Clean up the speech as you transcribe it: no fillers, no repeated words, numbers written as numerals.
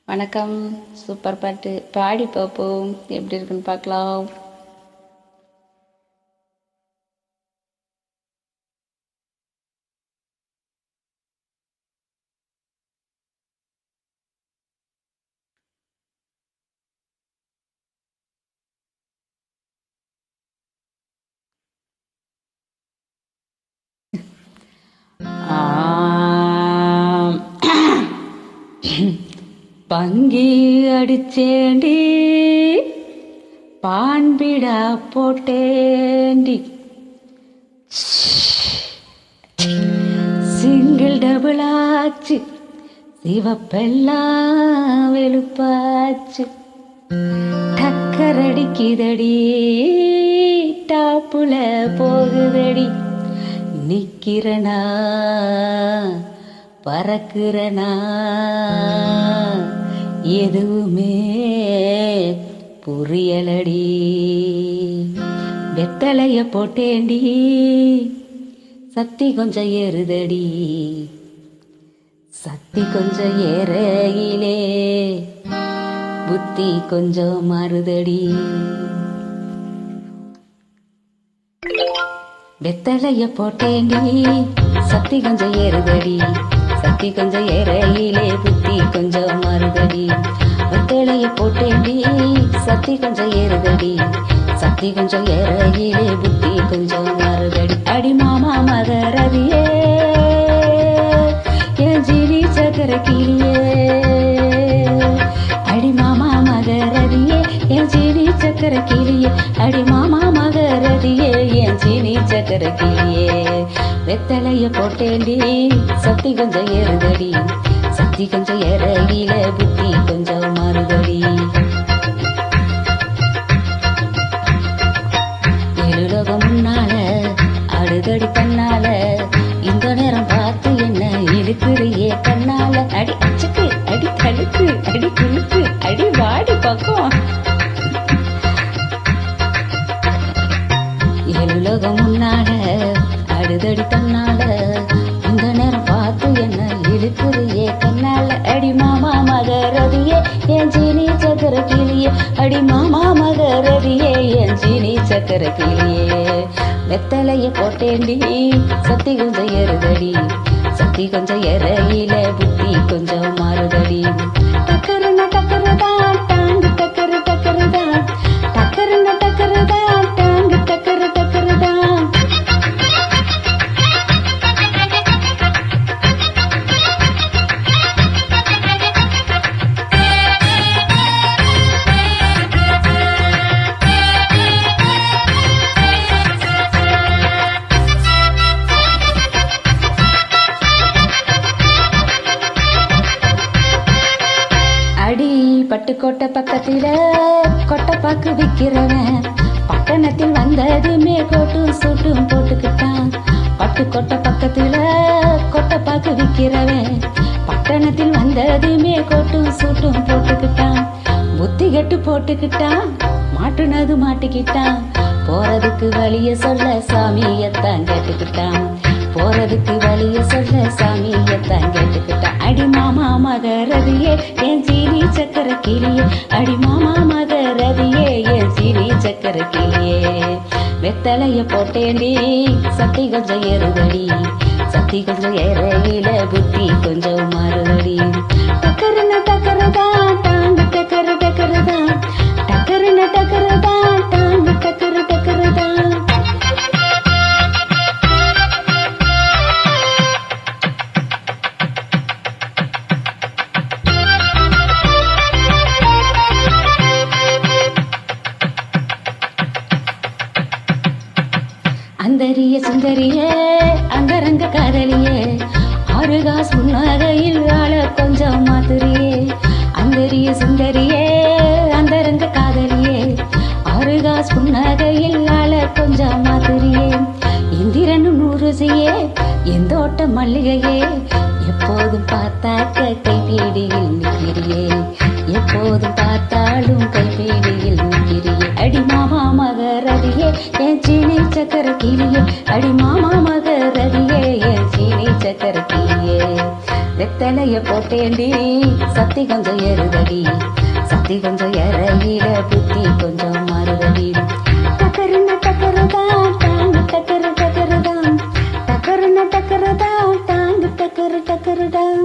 வணக்கம். சூப்பர் பாட்டு பாடி பார்ப்போம், எப்படி இருக்குன்னு பார்க்கலாம். பங்கி அடிச்சேண்டி பான்பிடா போட்டேண்டி, சிங்கிள் டபுள் ஆச்சு, சிவப்பெல்லாம் வெளுப்பாச்சு, டக்கரடிக்குதடி டாப்புல போகுதடி, நிக்கிறனா பறக்குறனா எதுவுமே புரியலடி, வெத்தலைய போட்டேண்டி சத்தி கொஞ்சம் ஏறுதடி, சத்தி கொஞ்சம் ஏறையிலே புத்தி கொஞ்சம் மாறுதடி, வெத்தலைய போட்டேண்டி சத்தி கொஞ்சம் ஏறுதடி, சத்தி கொஞ்சம் ஏறையிலே புத்தி கொஞ்சம் மாறுதடி, வெத்தலைய போட்டேண்டி சத்தி கொஞ்சம் ஏறுதடி, சத்தி கொஞ்சம் ஏறையிலே புத்தி கொஞ்சம் மாறுதடி, அடி மாமா மகரதியே என் ஜீனி சக்கர கிளியே, அடி மாமா மகரதியே என் ஜீனி சக்கர கிளியே, அடி மாமா மகரதியே என் ஜீனி சக்கர கிளியே, வெத்தலைய போட்டேண்டி சத்தி கொஞ்சம் ஏறுதடி, சத்தி கொஞ்சம் ஏறையில புத்தி கொஞ்சம் மாறுதடி, எழுலோகம் முன்னால அடுதடி தன்னால, இந்த நேரம் பார்த்து என்ன இழுக்கிறியே கண்ணால, அடி அச்சுக்கு அடி கழுக்கு அடி குழுக்கு அடி வாடி பக்கம், எழுலோகம் முன்னால அடுதடி தன்னால, இந்த நேரம் பார்த்து என்ன இழுக்குறியே கண்ணால, அடி மாமா மகரதியே என் ஜீனி சக்கர கிளியே, அடி மாமா மகரதியே என் ஜீனி சக்கர கிளியே, வெத்தலைய போட்டேண்டி சத்தி கொஞ்சம் ஏறுதடி, சத்தி கொஞ்சம் ஏறையில புத்தி கொஞ்சம் மாறுதடி, டக்கருன டக்கருதான் டாங்கு டக்கரு டக்கருதான், டக்கருன டக்கருதான் டாங்கு டக்கரு டக்கருதான், அடி பட்டுக்கோட்டை பக்கத்தில கொட்டைப்பாக்கு விக்கிறவன், பட்டணத்தில் வந்ததுமே கோட்டும் சூட்டும் போட்டுக்கிட்டான், பட்டுக்கோட்டை பக்கத்தில கொட்டைப்பாக்கு விக்கிறவன், பட்டணத்தில் வந்ததுமே கோட்டும் சூட்டும் போட்டுக்கிட்டான், புத்தி கட்டு போட்டுக்கிட்டான், மாட்டுனது மாட்டிக்கிட்டான், போறதுக்கு வழிய சொல்ல சாமியத்தான் கேட்டுக்கிட்டான், போறதுக்கு வழிய சொல்ல சாமியத்தான் கேட்டுக்கிட்டான், அடி மாமா மகரதியே என் ஜீனி சக்கர கிளியே, அடி மாமா மகரதியே என் ஜீனி சக்கர கிளியே, வெத்தலைய போட்டேண்டி சத்தி கொஞ்சம் ஏறுதடி, சத்தி கொஞ்சம் ஏறையில புத்தி கொஞ்சம் மாறுதடி, டக்கருன டக்கருதான் டாங்கு டக்கரு டக்கருதான், டக்கருன டக்கருதான் டாங்கு டக்கரு டக்கருதான், அந்தரிய சுந்தரியே அங்கரங்க காதலியே, ஆறுகாஸ் முன்னகையில் ஆள கொஞ்சம் மாத்துரியே, அந்தரிய சுந்தரியே அந்தரங்க காதலியே, ஆறுகாஸ் புன்னகையில் ஆள கொஞ்சம் மாத்துரியே, இந்திரனும் நூறுசியே எந்தோட்ட மல்லிகையே, எப்போதும் பார்த்தாக்க கைப்பீடியில் நிற்கிறியே, எப்போதும் பார்த்தாலும் கைப்பீடியில் நிற்கிறியே, அடி மாமா மகரதியே என் ஜீனி சக்கர கிளியே, அடி மாமா மகரதியே என் ஜீனி சக்கர கிளியே, வெத்தலை வெத்தலைய போட்டேண்டி சக்தி கொஞ்சம் ஏறுதடி சக்தி கொஞ்சம் இறங்கிட புத்தி கொஞ்சம் மாறுதடி டக்கருன்னு டக்கருதான் டாங்கு டக்கரு டக்கருதான் டக்கருன்னு டக்கருதான் டாங்கு டக்கரு டக்கருதான்